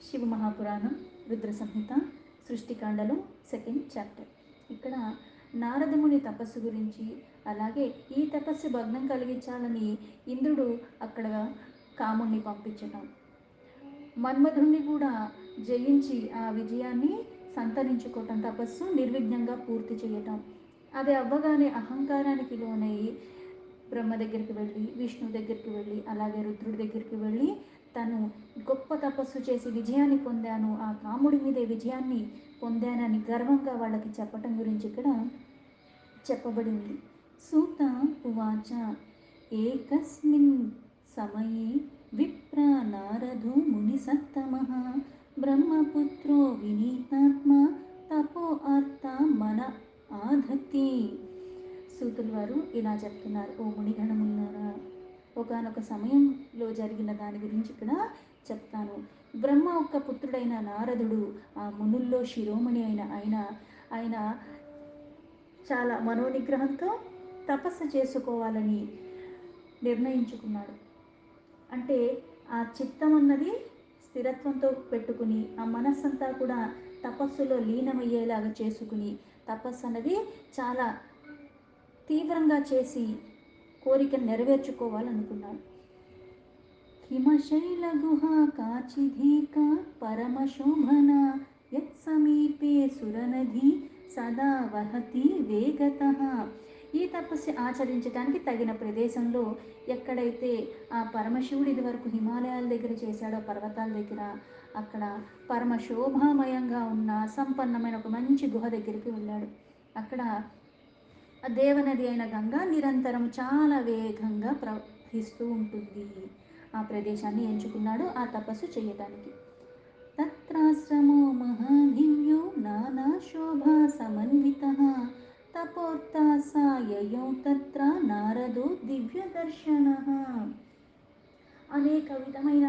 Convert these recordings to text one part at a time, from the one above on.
శివ మహాపురాణం రుద్ర సంహిత సృష్టికాండలో second chapter. ఇక్కడ నారదముని తపస్సు గురించి, అలాగే ఈ తపస్సు భగ్నం కలిగించాలని ఇంద్రుడు అక్కడ కాముణ్ణి పంపించటం, మన్మధుణ్ణి కూడా జయించి ఆ విజయాన్ని సంతరించుకోవటం, తపస్సు నిర్విఘ్నంగా పూర్తి చేయటం. అది అవ్వగానే అహంకారానికి లోనై బ్రహ్మ దగ్గరికి వెళ్ళి, విష్ణు దగ్గరికి వెళ్ళి, అలాగే రుద్రుడి దగ్గరికి వెళ్ళి తను గొప్ప తపస్సు చేసి విజయాన్ని పొందాను, ఆ కాముడి మీదే విజయాన్ని పొందానని గర్వంగా వాళ్ళకి చెప్పటం గురించి ఇక్కడ చెప్పబడింది. సూత ఉవాచ ఏకస్మిన్ సమయే విప్ర నారదో ముని సత్తమః బ్రహ్మపుత్రో వినీతాత్మ తపో అర్థ మన ఆధత్తి. సూతులు వారు ఇలా చెప్తున్నారు, ఓ మునిగణములారా, ఒకానొక సమయంలో జరిగిన దాని గురించి ఇక్కడ చెప్తాను. బ్రహ్మ యొక్క పుత్రుడైన నారదుడు ఆ మునుల్లో శిరోమణి ఆయన చాలా మనోనిగ్రహంతో తపస్సు చేసుకోవాలని నిర్ణయించుకున్నాడు. అంటే ఆ చిత్తం అన్నది స్థిరత్వంతో పెట్టుకుని, ఆ మనస్సంతా కూడా తపస్సులో లీనమయ్యేలాగా చేసుకుని, తపస్సు అన్నది చాలా తీవ్రంగా చేసి కోరికను నెరవేర్చుకోవాలనుకున్నాడు. హిమశైల గుహ కాచిధీక పరమశోభన యత్సమీపే సురనది సదా వహతి వేగతః. ఈ తపస్సు ఆచరించడానికి తగిన ప్రదేశంలో, ఎక్కడైతే ఆ పరమశివుడు ఇది వరకు హిమాలయాల దగ్గర చేశాడో, పర్వతాల దగ్గర, అక్కడ పరమశోభామయంగా ఉన్న సంపన్నమైన ఒక మంచి గుహ దగ్గరికి వెళ్ళాడు. అక్కడ ఆ దేవనది అయిన గంగా నిరంతరం చాలా వేగంగా ప్రవహిస్తూ ఉంటుంది. ఆ ప్రదేశాన్ని ఎంచుకున్నాడు ఆ తపస్సు చేయటానికి. తత్రాశ్రమో మహాదివ్యో నానా శోభా సమన్వితః తపోర్తా సాయయౌ తత్ర నారదో దివ్య దర్శనః. అనేక విధమైన,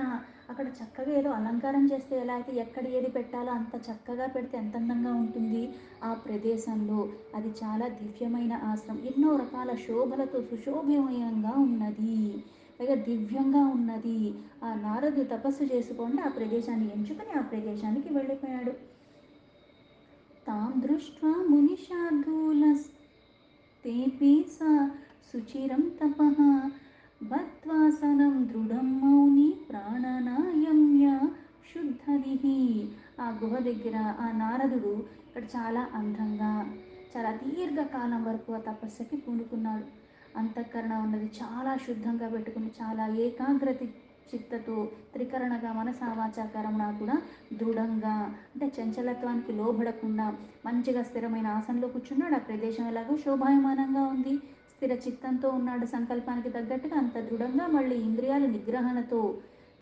అక్కడ చక్కగా ఏదో అలంకారం చేస్తే ఎలా అయితే ఎక్కడ ఏది పెట్టాలో అంత చక్కగా పెడితే ఎంత అందంగా ఉంటుంది ఆ ప్రదేశంలో. అది చాలా దివ్యమైన ఆశ్రమం, ఎన్నో రకాల శోభలతో సుశోభమయంగా ఉన్నది, పైగా దివ్యంగా ఉన్నది. ఆ నారదు తపస్సు చేసుకోండి ఆ ప్రదేశాన్ని ఎంచుకొని ఆ ప్రదేశానికి వెళ్ళిపోయాడు. తాం దృష్ట్వా మునిశార్దూలస్తేపి సా శుచిరం తపః బద్ధ్వాసనం దృఢం మౌని ప్రాణనాయమ్య శుద్ధదిః. ఆ గుహ దగ్గర ఆ నారదుడు ఇక్కడ చాలా అందంగా, చాలా దీర్ఘకాలం వరకు ఆ తపస్సుకి పూనుకున్నాడు. అంతఃకరణ ఉన్నది చాలా శుద్ధంగా పెట్టుకుని, చాలా ఏకాగ్రత చిత్తతో త్రికరణగా మనసా వాచా కర్మణ కూడా దృఢంగా, అంటే చంచలత్వానికి లోబడకుండా మంచిగా స్థిరమైన ఆసనంలో కూర్చున్నాడు. ఆ ప్రదేశం ఎలాగో శోభాయమానంగా ఉంది, స్థిర చిత్తంతో ఉన్నాడు, సంకల్పానికి తగ్గట్టుగా అంత దృఢంగా. మళ్ళీ ఇంద్రియాల నిగ్రహణతో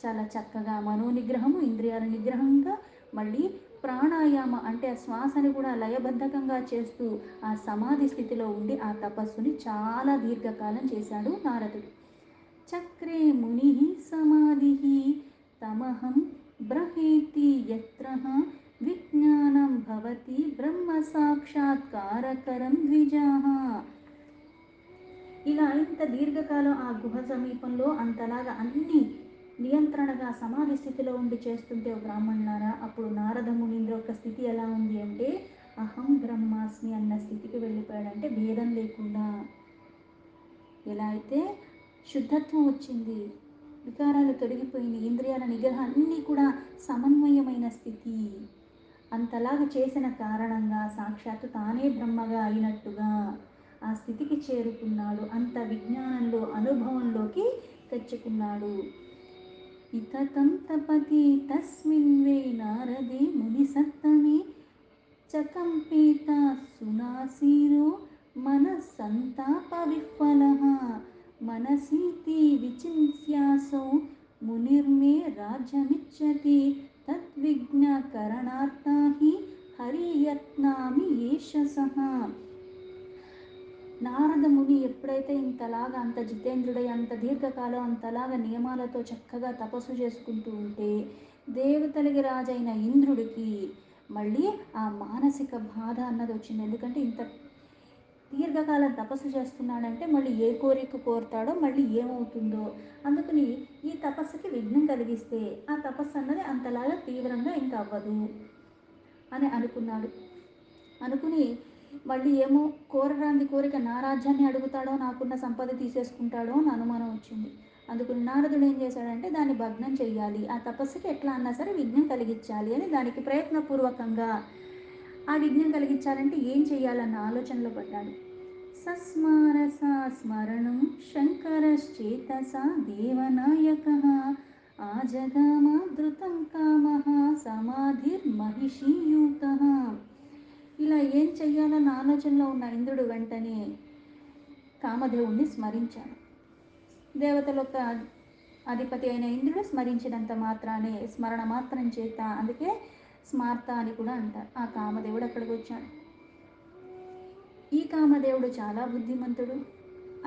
చాలా చక్కగా, మనోనిగ్రహము ఇంద్రియాల నిగ్రహంగా, మళ్ళీ ప్రాణాయామ అంటే ఆ శ్వాసని కూడా లయబద్ధకంగా చేస్తూ ఆ సమాధి స్థితిలో ఉండి ఆ తపస్సుని చాలా దీర్ఘకాలం చేశాడు నారదుడు. చక్రే ముని సమాధి తమహం బ్రహేతి యత్రః విజ్ఞానం భవతి బ్రహ్మ సాక్షాత్కారకరం ద్విజాః. ఇలా ఇంత దీర్ఘకాలం ఆ గుహ సమీపంలో అంతలాగా అన్ని నియంత్రణగా సమాధి స్థితిలో ఉండి చేస్తుంటే బ్రాహ్మణులారా, అప్పుడు నారద మునీంద్ర యొక్క స్థితి ఎలా ఉంది అంటే అహం బ్రహ్మాస్మి అన్న స్థితికి వెళ్ళిపోయాడంటే భేదం లేకుండా. ఎలా అయితే శుద్ధత్వం వచ్చింది, వికారాలు తొలగిపోయినాయి, ఇంద్రియాల నిగ్రహం అన్నీ కూడా సమన్వయమైన స్థితి, అంతలాగా చేసిన కారణంగా సాక్షాత్తు తానే బ్రహ్మగా అయినట్టుగా ఆ స్థితికి చేరుకున్నాడు. అంత విజ్ఞానంలో అనుభవంలోకి తెచ్చుకున్నాడు. ఇతతం తపతి తస్మిన్ వే నారదే ముని సత్తమే చకంపేత సునాసీరో మనస్సంతాప విహ్వలః మనసీతి విచింత్యాసౌ మునిర్మే రాజ్యమిచ్చతి తద్విజ్ఞ కరణార్థా హి హరియత్నామి ఏషసః. నారద ముని ఎప్పుడైతే ఇంతలాగా అంత జితేంద్రుడై అంత దీర్ఘకాలం అంతలాగా నియమాలతో చక్కగా తపస్సు చేసుకుంటూ ఉంటే, దేవతలకి రాజైన ఇంద్రుడికి మళ్ళీ ఆ మానసిక బాధ అన్నది వచ్చింది. ఎందుకంటే ఇంత దీర్ఘకాలం తపస్సు చేస్తున్నాడంటే మళ్ళీ ఏ కోరిక కోరుతాడో మళ్ళీ ఏమవుతుందో, అందుకని ఈ తపస్సుకి విఘ్నం కలిగిస్తే ఆ తపస్సు అన్నది అంతలాగా తీవ్రంగా ఇంకా అవ్వదు అని అనుకున్నాడు. అనుకుని మళ్ళీ ఏమో కోరరాంది కోరిక నా రాజ్యాన్ని అడుగుతాడో, నాకున్న సంపద తీసేసుకుంటాడో అని అనుమానం వచ్చింది. అందుకని నారదుడు ఏం చేశాడంటే దాన్ని భగ్నం చెయ్యాలి, ఆ తపస్సుకి ఎట్లా అన్నా సరే విఘ్నం కలిగించాలి అని దానికి ప్రయత్నపూర్వకంగా ఆ విఘ్నం కలిగించాలంటే ఏం చెయ్యాలన్న ఆలోచనలో పడ్డాడు. సస్మారసా స్మరణం శంకరశ్చేతసా దేవనాయకః ఆజగామాధృతం కామః సమాధిర్మహిషీయూతః. ఇలా ఏం చెయ్యాలన్న ఆలోచనలో ఉన్న ఇంద్రుడు వెంటనే కామదేవుణ్ణి స్మరించాడు. దేవతలొక్క అధిపతి అయిన ఇంద్రుడు స్మరించినంత మాత్రానే, స్మరణ మాత్రం చేత, అందుకే స్మార్త అని కూడా అంటారు. ఆ కామదేవుడు అక్కడికి వచ్చాడు. ఈ కామదేవుడు చాలా బుద్ధిమంతుడు.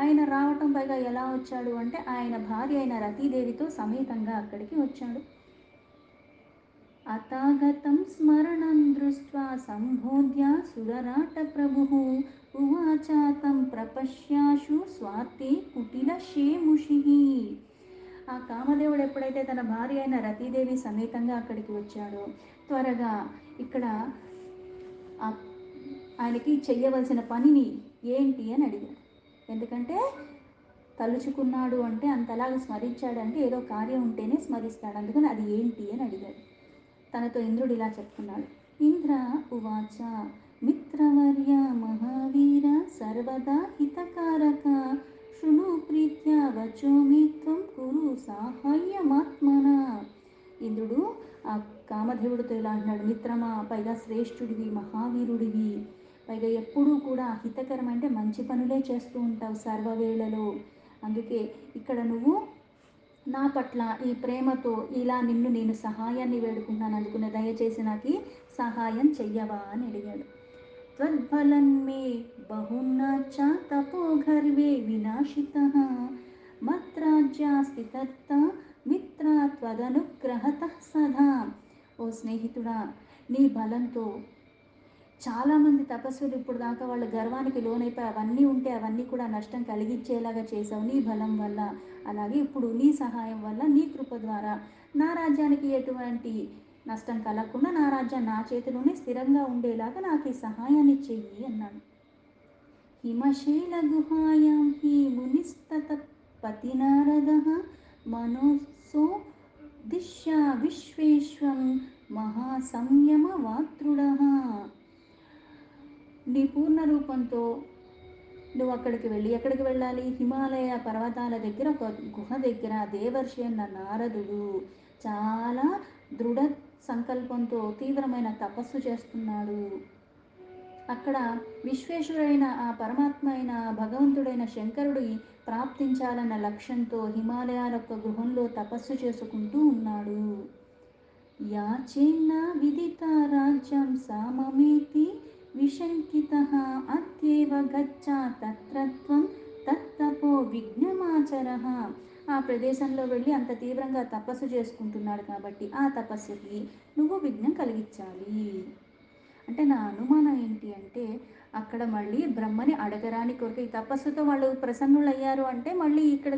ఆయన రావటం పైగా ఎలా వచ్చాడు అంటే ఆయన భార్య అయిన రతీదేవితో సమేతంగా అక్కడికి వచ్చాడు. అతాగతం స్మరణం దృష్ట్వా సంబోధ్య సురరాట ప్రభు ఉవాచాతం ప్రపశ్యాశు స్వాతి కుటిల షేముషి. ఆ కామదేవుడు ఎప్పుడైతే తన భార్య అయిన రతీదేవి సమేతంగా అక్కడికి వచ్చాడో త్వరగా ఇక్కడ ఆయనకి చెయ్యవలసిన పనిని ఏంటి అని అడిగాడు. ఎందుకంటే తలుచుకున్నాడు అంటే, అంతలాగా స్మరించాడంటే ఏదో కార్యం ఉంటేనే స్మరిస్తాడు, అందుకని అది ఏంటి అని అడిగాడు. తనతో ఇంద్రుడు ఇలా చెప్తున్నాడు. ఇంద్ర ఉవాచ మిత్రవర్య మహావీర సర్వదా హితకారక శృణు ప్రీత్యా వచోమి త్వం కురు సాహాయ్యమాత్మన. ఇంద్రుడు ఆ కామదేవుడితో ఇలా అంటున్నాడు. మిత్రమా, పైగా శ్రేష్ఠుడివి, మహావీరుడివి, పైగా ఎప్పుడూ కూడా హితకరం అంటే మంచి పనులే చేస్తూ ఉంటావు సర్వవేళలో. అందుకే ఇక్కడ నువ్వు నా పట్ల ఈ ప్రేమతో ఇలా నిన్ను నేను సహాయాన్ని వేడుకుంటున్నాను, అందుకునే దయచేసి నాకు సహాయం చెయ్యవా అని అడిగాడు. త్వద్ఫలన్మే బహున్నాచ తపోగర్వే వినాశితః మద్రాజ్యాస్తితర్త మిత్ర త్వదనుగ్రహతః సదా. ఓ స్నేహితుడా, నీ బలంతో చాలామంది తపస్సులు ఇప్పుడు దాకా వాళ్ళ గర్వానికి లోనైపోయి అవన్నీ ఉంటే అవన్నీ కూడా నష్టం కలిగించేలాగా చేసావు నీ బలం వల్ల. అలాగే ఇప్పుడు నీ సహాయం వల్ల, నీ కృప ద్వారా నా రాజ్యానికి ఎటువంటి నష్టం కలగకుండా నా రాజ్యం నా చేతిలోనే స్థిరంగా ఉండేలాగా నాకు ఈ సహాయాన్ని చెయ్యి అన్నాడు. హిమశైల గుహాయాం హి మునిస్తత పతినారదః మనోసో దిశ్యా విశ్వేశ్వం మహాసంయమ వాత్రుడః. నీ పూర్ణ రూపంతో నువ్వు అక్కడికి వెళ్ళి, ఎక్కడికి వెళ్ళాలి, హిమాలయ పర్వతాల దగ్గర ఒక గుహ దగ్గర దేవర్షి అన్న నారదుడు చాలా దృఢ సంకల్పంతో తీవ్రమైన తపస్సు చేస్తున్నాడు. అక్కడ విశ్వేశ్వరుడైన ఆ పరమాత్మ అయిన భగవంతుడైన శంకరుడి ప్రాప్తించాలన్న లక్ష్యంతో హిమాలయాల యొక్క గృహంలో తపస్సు చేసుకుంటూ ఉన్నాడు. యాచేన్న విదిత రాజ్యం సామమేతి విశంకితః అద్యేవ గచ్చా తత్రత్వం తత్తపో విఘ్నమాచరః. ఆ ప్రదేశంలో వెళ్ళి అంత తీవ్రంగా తపస్సు చేసుకుంటున్నాడు కాబట్టి ఆ తపస్సుకి నువ్వు విఘ్నం కలిగించాలి. అంటే నా అనుమానం ఏంటి అంటే అక్కడ మళ్ళీ బ్రహ్మని అడగరాని కోరిక, ఈ తపస్సుతో వాళ్ళు ప్రసన్నులయ్యారు అంటే మళ్ళీ ఇక్కడ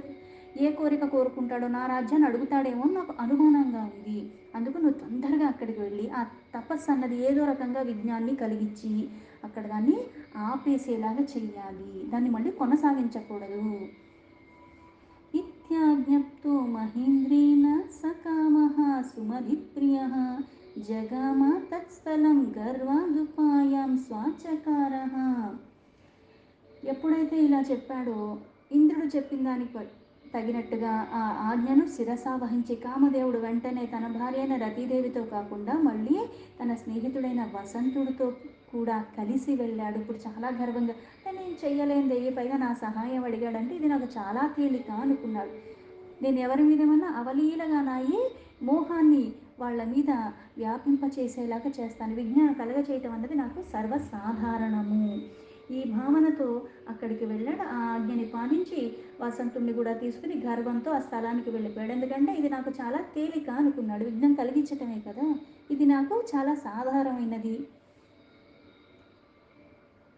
ఏ కోరిక కోరుకుంటాడో, నా రాజ్యాన్ని అడుగుతాడేమో నాకు అనుమానంగా ఉంది. అందుకు నువ్వు తొందరగా అక్కడికి వెళ్ళి ఆ తపస్సు అన్నది ఏదో రకంగా విజ్ఞాన్ని కలిగించి అక్కడ దాన్ని ఆపేసేలాగా చెయ్యాలి, దాన్ని మళ్ళీ కొనసాగించకూడదు. ఇత్యాజ్ఞప్తో మహేంద్రేణ సకామః సుమధిప్రియః జగామ తత్స్థలం గర్వాదుపాయం స్వాచకారః. ఎప్పుడైతే ఇలా చెప్పాడో ఇంద్రుడు చెప్పిన దానికి తగినట్టుగా ఆ ఆజ్ఞను శిరసా వహించి కామదేవుడు వెంటనే తన భార్య అయిన రతీదేవితో కాకుండా మళ్ళీ తన స్నేహితుడైన వసంతుడితో కూడా కలిసి వెళ్ళాడు. ఇప్పుడు చాలా గర్వంగా, అంటే నేను చెయ్యలేనిదే పైగా నా సహాయం అడిగాడంటే ఇది నాకు చాలా తేలిక అనుకున్నాడు. నేను ఎవరి మీదేమన్నా అవలీలగా నాయి మోహాన్ని వాళ్ళ మీద వ్యాపింపచేసేలాగా చేస్తాను, విజ్ఞానం కలగచేయటం అన్నది నాకు సర్వసాధారణము. ఈ భావనతో అక్కడికి వెళ్ళాడు. ఆ ఆజ్ఞని పాటించి వసంతుణ్ణి కూడా తీసుకుని గర్వంతో ఆ స్థలానికి వెళ్ళిపోయాడు. ఎందుకంటే ఇది నాకు చాలా తేలిక అనుకున్నాడు, విఘ్నం కలిగించటమే కదా, ఇది నాకు చాలా సాధారణమైనది.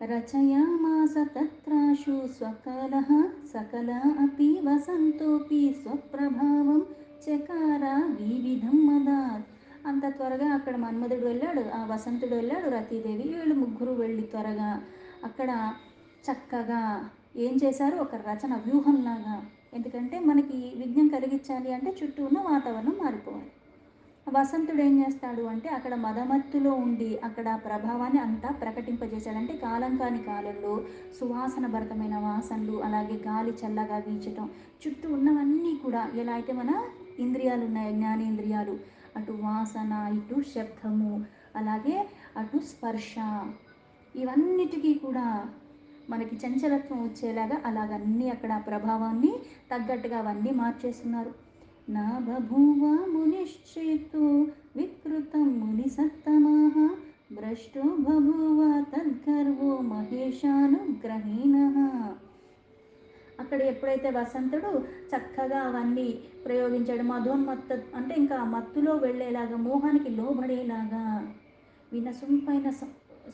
रचयामास तत्राशु स्वकालः सकला अपि वसन्तोऽपि स्वप्रभाవం చకార వివిధం మదాత్. అంత త్వరగా అక్కడ మన్మధుడు వెళ్ళాడు, ఆ వసంతుడు వెళ్ళాడు, రతీదేవి, వీళ్ళు ముగ్గురు వెళ్ళి త్వరగా అక్కడ చక్కగా ఏం చేశారు, ఒక రచన వ్యూహంలాగా. ఎందుకంటే మనకి విఘ్నం కలిగించాలి అంటే చుట్టూ ఉన్న వాతావరణం మారిపోవాలి. వసంతుడు ఏం చేస్తాడు అంటే అక్కడ మదమత్తులో ఉండి అక్కడ ప్రభావాన్ని అంతా ప్రకటింపజేశాడు. అంటే కాలం కాని కాలంలో సువాసన భరితమైన వాసనలు, అలాగే గాలి చల్లగా వీచటం, చుట్టూ ఉన్నవన్నీ కూడా ఎలా అయితే మన ఇంద్రియాలు ఉన్నాయి, జ్ఞానేంద్రియాలు, అటు వాసన, ఇటు శబ్దము, అలాగే అటు స్పర్శ, ఇవన్నిటికీ కూడా మనకి చంచలత్వం వచ్చేలాగా అలాగన్నీ అక్కడ ప్రభావాన్ని తగ్గట్టుగా అవన్నీ మార్చేస్తున్నారు. నా బభూవ మునిశ్చేతో వికృతం ముని సత్తమాహ భ్రష్టో బభూవ తద్గర్వో మహేశానుగ్రహీణ. అక్కడ ఎప్పుడైతే వసంతుడు చక్కగా అవన్నీ ప్రయోగించాడు, మధోన్మత్త అంటే ఇంకా మత్తులో వెళ్ళేలాగా, మోహానికి లోబడేలాగా, వినసొంపైన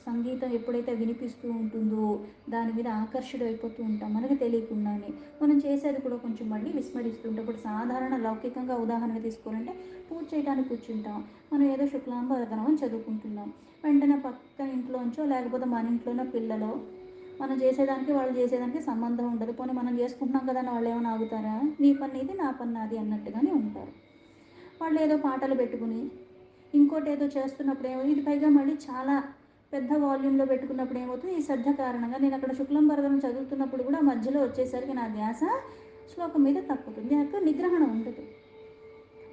సంగీతం ఎప్పుడైతే వినిపిస్తూ ఉంటుందో దాని మీద ఆకర్షుడు అయిపోతూ ఉంటాం మనకు తెలియకుండానే. మనం చేసేది కూడా కొంచెం మళ్ళీ విస్మరిస్తూ ఉంటాం. ఇప్పుడు సాధారణ లౌకికంగా ఉదాహరణ తీసుకోవాలంటే పూజ చేయడానికి కూర్చుంటాం, మనం ఏదో శుక్లాంబరధనం అని చదువుకుంటున్నాం, వెంటనే పక్కన ఇంట్లోంచో లేకపోతే మన ఇంట్లోనో పిల్లలో మనం చేసేదానికి వాళ్ళు చేసేదానికి సంబంధం ఉండదు. పోనీ మనం చేసుకుంటున్నాం కదా అని వాళ్ళు ఏమైనా ఆగుతారా? నీ పని ఇది నా పని నాది అన్నట్టుగానే ఉంటారు. వాళ్ళు ఏదో పాటలు పెట్టుకుని ఇంకోటి ఏదో చేస్తున్నప్పుడు ఏమో, ఇది పైగా మళ్ళీ చాలా పెద్ద వాల్యూమ్లో పెట్టుకున్నప్పుడు ఏమవుతుంది, ఈ శ్రద్ధ కారణంగా నేను అక్కడ శుక్లం భరతం చదువుతున్నప్పుడు కూడా మధ్యలో వచ్చేసరికి నా ధ్యాస శ్లోకం మీద తప్పుతుంది, నాకు నిగ్రహణ ఉండదు.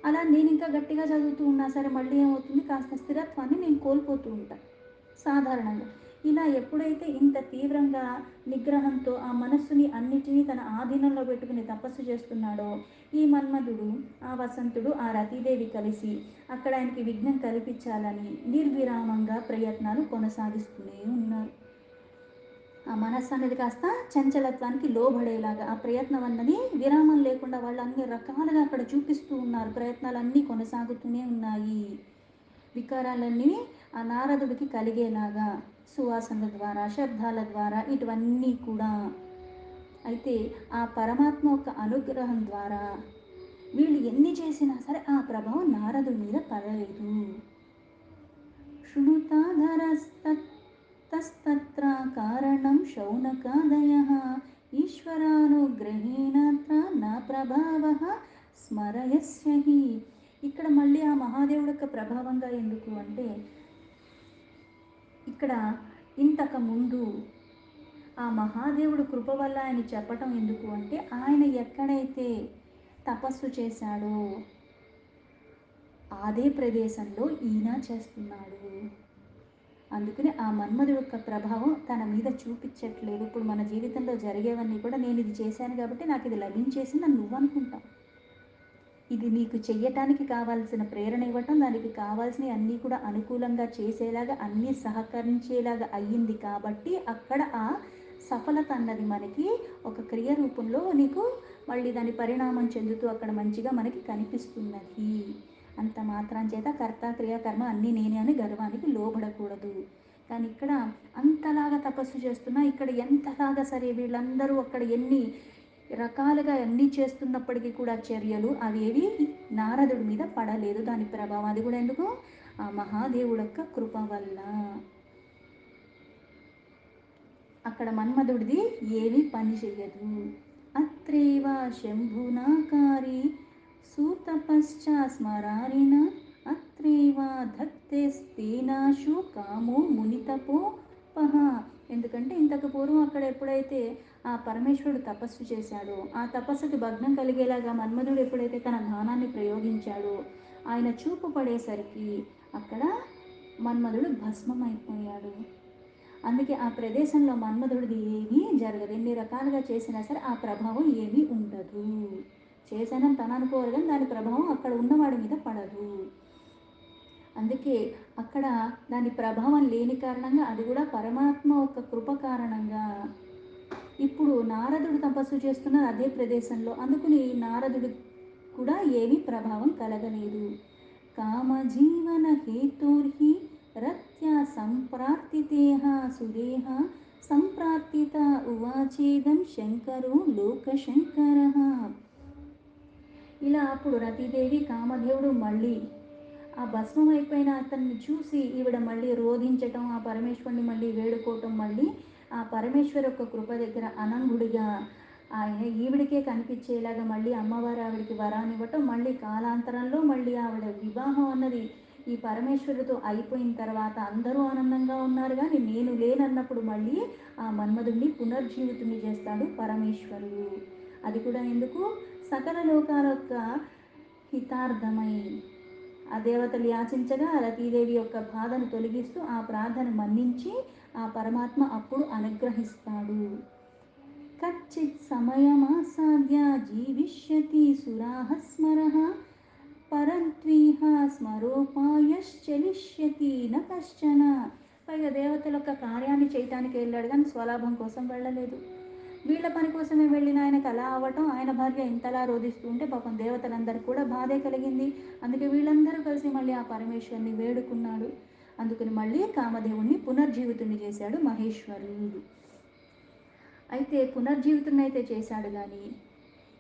అలా నేను ఇంకా గట్టిగా చదువుతూ ఉన్నా సరే మళ్ళీ ఏమవుతుంది, కాస్త స్థిరత్వాన్ని నేను కోల్పోతూ ఉంటాను సాధారణంగా. ఇలా ఎప్పుడైతే ఇంత తీవ్రంగా నిగ్రహంతో ఆ మనస్సుని అన్నిటినీ తన ఆధీనంలో పెట్టుకుని తపస్సు చేస్తున్నాడో, ఈ మన్మధుడు, ఆ వసంతుడు, ఆ రతీదేవి కలిసి అక్కడ ఆయనకి విఘ్నం కల్పించాలని నిర్విరామంగా ప్రయత్నాలు కొనసాగిస్తూనే ఉన్నారు. ఆ మనస్సు అనేది కాస్త చంచలత్వానికి లోబడేలాగా ఆ ప్రయత్నం అన్నది విరామం లేకుండా వాళ్ళు అన్ని రకాలుగా అక్కడ చూపిస్తూ ఉన్నారు. ప్రయత్నాలన్నీ కొనసాగుతూనే ఉన్నాయి. వికారాలన్నీ ఆ నారదుడికి కలిగేలాగా సువాసనల ద్వారా, శబ్దాల ద్వారా, ఇటువన్నీ కూడా. అయితే ఆ పరమాత్మ యొక్క అనుగ్రహం ద్వారా వీళ్ళు ఎన్ని చేసినా సరే ఆ ప్రభావం నారదుడి మీద పడలేదు. శృణుతాధరస్తత్ర కారణం శౌనకాదయః ఈశ్వరానుగ్రహేణాత్ర నా ప్రభావః స్మరయస్యహి. ఇక్కడ మళ్ళీ ఆ మహాదేవుడి యొక్క ప్రభావంగా ఎందుకు అంటే, ఇక్కడ ఇంతకు ముందు ఆ మహాదేవుడు కృప వల్ల ఆయన చెప్పటం ఎందుకు అంటే, ఆయన ఎక్కడైతే తపస్సు చేశాడో అదే ప్రదేశంలో ఈయన చేస్తున్నాడు. అందుకని ఆ మన్మధుడు యొక్క ప్రభావం తన మీద చూపించట్లేదు. ఇప్పుడు మన జీవితంలో జరిగేవన్నీ కూడా నేను ఇది చేశాను కాబట్టి నాకు ఇది లభించేసింది అని నువ్వు అనుకుంటావు. ఇది నీకు చెయ్యటానికి కావాల్సిన ప్రేరణ ఇవ్వటం, దానికి కావాల్సినవి అన్నీ కూడా అనుకూలంగా చేసేలాగా, అన్నీ సహకరించేలాగా అయ్యింది కాబట్టి అక్కడ ఆ సఫలత అన్నది మనకి ఒక క్రియ రూపంలో నీకు మళ్ళీ దాని పరిణామం చెందుతూ అక్కడ మంచిగా మనకి కనిపిస్తున్నది. అంత మాత్రం చేత కర్త క్రియాకర్మ అన్నీ నేనే అని గర్వానికి లోబడకూడదు. కానీ ఇక్కడ అంతలాగా తపస్సు చేస్తున్నా, ఇక్కడ ఎంతలాగా సరే వీళ్ళందరూ అక్కడ ఎన్ని రకాలుగా అన్నీ చేస్తున్నప్పటికీ కూడా చర్యలు అవేవి నారదుడి మీద పడలేదు. దాని ప్రభావం అది కూడా ఎందుకు, ఆ మహాదేవుడు యొక్క కృప వల్ల. అక్కడ మన్మధుడిది ఏమీ పని చెయ్యదు. అత్రేవ శంభునాకారి సూతపశ్చ స్మరారిణ అత్రేవ ధత్తేస్తేనాశు కామో మునితపోపహ. ఎందుకంటే ఇంతకు పూర్వం అక్కడ ఎప్పుడైతే ఆ పరమేశ్వరుడు తపస్సు చేశాడో, ఆ తపస్సుకి భగ్నం కలిగేలాగా మన్మధుడు ఎప్పుడైతే తన బాణాన్ని ప్రయోగించాడో, ఆయన చూపు పడేసరికి అక్కడ మన్మధుడు భస్మమైపోయాడు. అందుకే ఆ ప్రదేశంలో మన్మధుడిది ఏమీ జరగదు. ఎన్ని రకాలుగా చేసినా సరే ఆ ప్రభావం ఏమీ ఉండదు. చేశానని తను అనుకోరు కానీ దాని ప్రభావం అక్కడ ఉన్నవాడి మీద పడదు. అందుకే అక్కడ దాని ప్రభావం లేని కారణంగా, అది కూడా పరమాత్మ ఒక కృప కారణంగా ఇప్పుడు నారదుడు తపస్సు చేస్తున్న అదే ప్రదేశంలో, అందుకుని నారదుడు కూడా ఏమీ ప్రభావం కలగలేదు. కామజీవన హేతోర్హి రత్య సంప్రాప్తితేహ సుదేహ సంప్రార్థిత ఉవాచేదం శంకరో లోకశంకరః. ఇలా అప్పుడు రతీదేవి కామదేవుడు మళ్ళీ ఆ భస్మం అయిపోయిన అతన్ని చూసి ఈవిడ మళ్ళీ రోధించటం, ఆ పరమేశ్వరుని మళ్ళీ వేడుకోవటం, మళ్ళీ ఆ పరమేశ్వరు యొక్క కృప దగ్గర అనంగుడిగా ఆయన ఈవిడికే కనిపించేలాగా మళ్ళీ అమ్మవారు ఆవిడికి వరాన్ని ఇవ్వటం, మళ్ళీ కాలాంతరంలో మళ్ళీ ఆవిడ వివాహం అన్నది ఈ పరమేశ్వరుడితో అయిపోయిన తర్వాత అందరూ ఆనందంగా ఉన్నారు, కానీ నేను లేనన్నప్పుడు మళ్ళీ ఆ మన్మధుడిని పునర్జీవితుని చేస్తాడు పరమేశ్వరుడు. అది కూడా ఎందుకు? సకల లోకాల యొక్క హితార్థమై. ఆ దేవతలు యాచించగా రతీదేవి యొక్క బాధను తొలగిస్తూ ఆ ప్రార్థన మన్నించి ఆ పరమాత్మ అప్పుడు అనుగ్రహిస్తాడు. కచ్చిత్ సమయమాసాద్య జీవిష్యతి సురాః స్మరః పరంత్వీహ స్మరోపాయశ్చలిష్యతి న కశ్చన. పైగా దేవతల యొక్క కార్యాన్ని చేయటానికి వెళ్ళాడు, కానీ స్వలాభం కోసం వెళ్ళలేదు. వీళ్ళ పని కోసమే వెళ్ళిన ఆయనకు అలా అవ్వటం, ఆయన భార్య ఇంతలా రోధిస్తూ ఉంటే పాపం దేవతలందరికీ కూడా బాధే కలిగింది. అందుకే వీళ్ళందరూ కలిసి మళ్ళీ ఆ పరమేశ్వరుని వేడుకున్నాడు. అందుకని మళ్ళీ కామదేవుణ్ణి పునర్జీవితుని చేశాడు మహేశ్వరుడు. అయితే పునర్జీవితుని అయితే చేశాడు, కానీ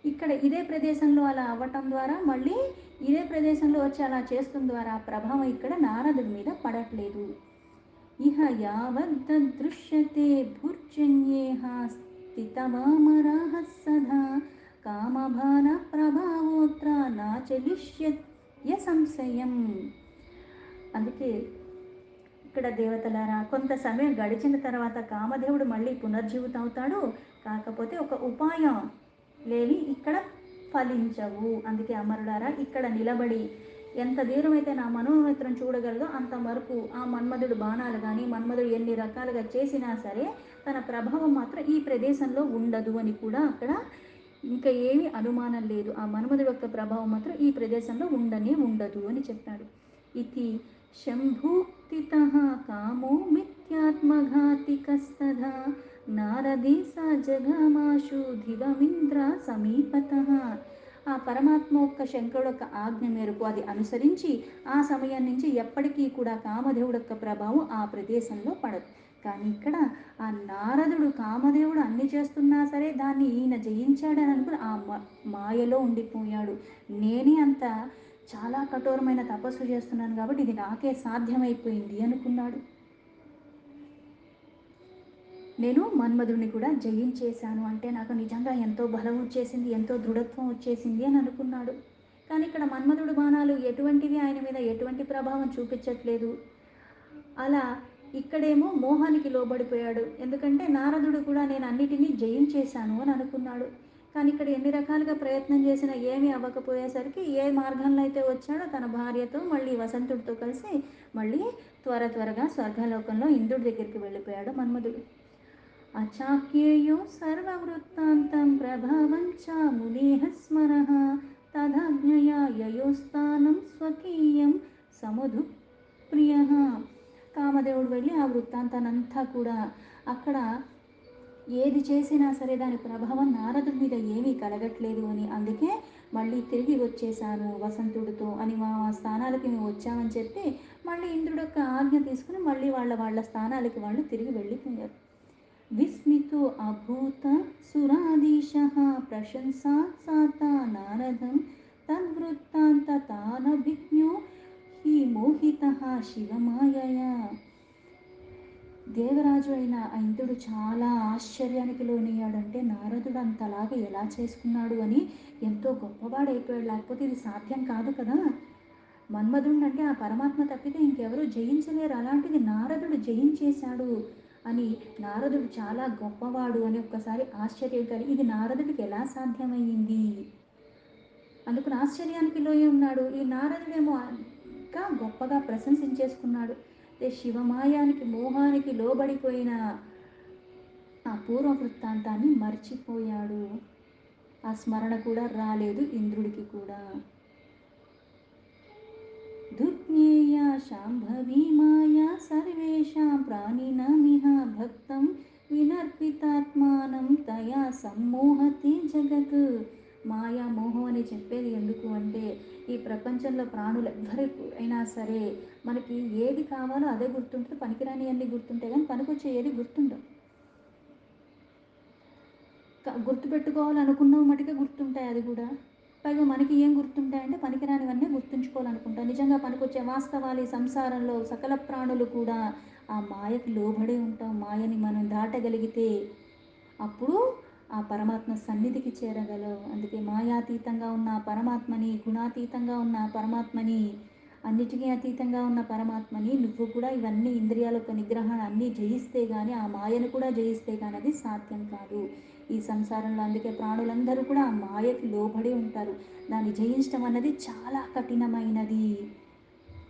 ఇక్కడ ఇదే ప్రదేశంలో అలా అవ్వటం ద్వారా మళ్ళీ ఇదే ప్రదేశంలో వచ్చి అలా చేస్తున్న ద్వారా ఆ ప్రభావం ఇక్కడ నారదుడి మీద పడట్లేదు. ఇహ యావద్దృశ్యతే భుర్జన్యేహ స్థితవామరాః సదా కామభాన ప్రభావోత్ర నాచలిష్యత్య సంశయం. అందుకే ఇక్కడ దేవతలారా, కొంత సమయం గడిచిన తర్వాత కామదేవుడు మళ్ళీ పునర్జీవితం అవుతాడు. కాకపోతే ఒక ఉపాయం లేని ఇక్కడ ఫలించవు. అందుకే అమరులారా, ఇక్కడ నిలబడి ఎంత దూరమైతే నా మనోనేత్రం చూడగలదో అంత వరకు ఆ మన్మధుడు బాణాలు కానీ మన్మధుడు ఎన్ని రకాలుగా చేసినా సరే తన ప్రభావం మాత్రం ఈ ప్రదేశంలో ఉండదు అని కూడా అక్కడ ఇంకా ఏమీ అనుమానం లేదు. ఆ మన్మధుడు యొక్క ప్రభావం మాత్రం ఈ ప్రదేశంలో ఉండనే ఉండదు అని చెప్పాడు. ఇది శంభూక్తితః కామో మిథ్యాత్మఘాతికస్తథా నారదే స జగమాశు ధివమింద్ర సమీపతః. ఆ పరమాత్మ యొక్క శంకరుడు యొక్క ఆజ్ఞ మేరకు అది అనుసరించి ఆ సమయం నుంచి ఎప్పటికీ కూడా కామదేవుడు యొక్క ప్రభావం ఆ ప్రదేశంలో పడదు. కానీ ఇక్కడ ఆ నారదుడు కామదేవుడు అన్ని చేస్తున్నా సరే దాన్ని ఈయన జయించాడని అనుకుని ఆ మాయలో ఉండిపోయాడు. నేనే అంత చాలా కఠోరమైన తపస్సు చేస్తున్నాను కాబట్టి ఇది నాకే సాధ్యమైపోయింది అనుకున్నాడు. నేను మన్మధుడిని కూడా జయించేశాను అంటే నాకు నిజంగా ఎంతో బలం వచ్చేసింది, ఎంతో దృఢత్వం వచ్చేసింది అని అనుకున్నాడు. కానీ ఇక్కడ మన్మధుడు బాణాలు ఎటువంటివి ఆయన మీద ఎటువంటి ప్రభావం చూపించట్లేదు. అలా ఇక్కడేమో మోహానికి లోబడిపోయాడు. ఎందుకంటే నారదుడు కూడా నేను అన్నిటినీ జయించేశాను అని అనుకున్నాడు. కానీ ఇక్కడ ఎన్ని రకాలుగా ప్రయత్నం చేసినా ఏమీ అవ్వకపోయేసరికి ఏ మార్గంలో అయితే వచ్చాడో తన భార్యతో మళ్ళీ వసంతుడితో కలిసి మళ్ళీ త్వరగా స్వర్గలోకంలో ఇంద్రుడి దగ్గరికి వెళ్ళిపోయాడు మన్మధుడు. అచాక్యేయో సర్వవృత్తాంతం ప్రభావంచ మునేః స్మరః తదజ్ఞయా యయోస్థానం స్వకీయం సముదు ప్రియః. కామదేవుడు వెళ్ళి ఆ వృత్తాంతానంతా కూడా అక్కడ ఏది చేసినా సరే దాని ప్రభావం నారదుడి మీద ఏమీ కలగట్లేదు అని, అందుకే మళ్ళీ తిరిగి వచ్చేసాను వసంతుడితో అని, మా స్థానాలకి మేము వచ్చామని చెప్పి మళ్ళీ ఇంద్రుడు యొక్క ఆజ్ఞ తీసుకుని మళ్ళీ వాళ్ళ స్థానాలకి వాళ్ళు తిరిగి వెళ్ళిపోయారు. విస్మితో అభూత సురాధీశః ప్రశంసా సాత నారదం తద్వృత్తాంత తానభిజ్ఞో హి మోహితః శివమాయయా. దేవరాజు అయిన ఇంద్రుడు చాలా ఆశ్చర్యానికి లోనయ్యాడంటే నారదుడు అంతలాగా ఎలా చేసుకున్నాడు అని, ఎంతో గొప్పవాడైపోయాడు. లేకపోతే ఇది సాధ్యం కాదు కదా. మన్మధుడు అంటే ఆ పరమాత్మ తప్పితే ఇంకెవరూ జయించలేరు, అలాంటిది నారదుడు జయించేశాడు అని, నారదుడు చాలా గొప్పవాడు అని ఒక్కసారి ఆశ్చర్యం కలిగి ఇది నారదుడికి ఎలా సాధ్యమయ్యింది అందుకుని ఆశ్చర్యానికి లోయ ఉన్నాడు. ఈ నారదుడేమో ఇంకా గొప్పగా ప్రశంసించేసుకున్నాడు. శివమాయానికి మోహానికి లోబడిపోయిన ఆ పూర్వ వృత్తాంతాన్ని మర్చిపోయాడు. ఆ స్మరణ కూడా రాలేదు ఇంద్రుడికి కూడా. దుర్జ్ఞేయ శాంభవీ మాయా సర్వేషాం ప్రాణినామిహ భక్తం వినర్పితాత్మానం తయా సమ్మోహతే జగత్. మాయా మోహం అని చెప్పేది ఎందుకు అంటే, ఈ ప్రపంచంలో ప్రాణులు ఎవ్వరికి అయినా సరే మనకి ఏది కావాలో అదే గుర్తుంటుంది, పనికిరాని అన్నీ గుర్తుంటాయి కానీ పనికొచ్చే ఏది గుర్తుండవు. గుర్తుపెట్టుకోవాలనుకున్నవి మటుకే గుర్తుంటాయి అది కూడా. పైగా మనకి ఏం గుర్తుంటాయంటే పనికిరానివన్నీ గుర్తుంచుకోవాలనుకుంటాం. నిజంగా పనికొచ్చే వాస్తవాలు ఈ సంసారంలో సకల ప్రాణులు కూడా ఆ మాయకి లోబడి ఉంటాం. మాయని మనం దాటగలిగితే అప్పుడు ఆ పరమాత్మ సన్నిధికి చేరగలవు. అందుకే మాయాతీతంగా ఉన్న ఆ పరమాత్మని, గుణాతీతంగా ఉన్న ఆ పరమాత్మని, అన్నిటికీ అతీతంగా ఉన్న పరమాత్మని నువ్వు కూడా ఇవన్నీ ఇంద్రియాల యొక్క నిగ్రహాన్ని అన్నీ జయిస్తే కానీ, ఆ మాయను కూడా జయిస్తే కానీ అది సాధ్యం కాదు ఈ సంసారంలో. అందుకే ప్రాణులందరూ కూడా ఆ మాయకి లోబడి ఉంటారు. దాన్ని జయించడం అన్నది చాలా కఠినమైనది.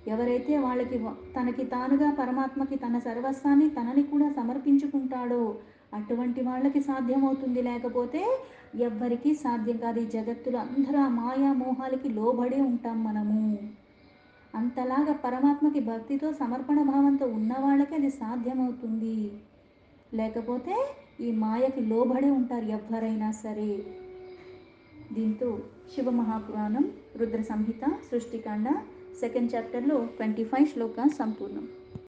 ఎవరైతే వాళ్ళకి తనకి తానుగా పరమాత్మకి తన సర్వస్వాన్ని తనని కూడా సమర్పించుకుంటాడో అటువంటి వాళ్ళకి సాధ్యమవుతుంది. లేకపోతే ఎవ్వరికీ సాధ్యం కాదు. ఈ జగత్తులో అందరూ ఆ మాయా మోహాలకి లోబడి ఉంటాం మనము. అంతలాగా పరమాత్మకి భక్తితో సమర్పణ భావంతో ఉన్న వాళ్ళకి అది సాధ్యమవుతుంది. లేకపోతే ఈ మాయకి లోబడి ఉంటారు ఎవ్వరైనా సరే. దీంతో శివమహాపురాణం రుద్ర సంహిత సృష్టికాండ సెకండ్ చాప్టర్లో 25 శ్లోకాలు సంపూర్ణం.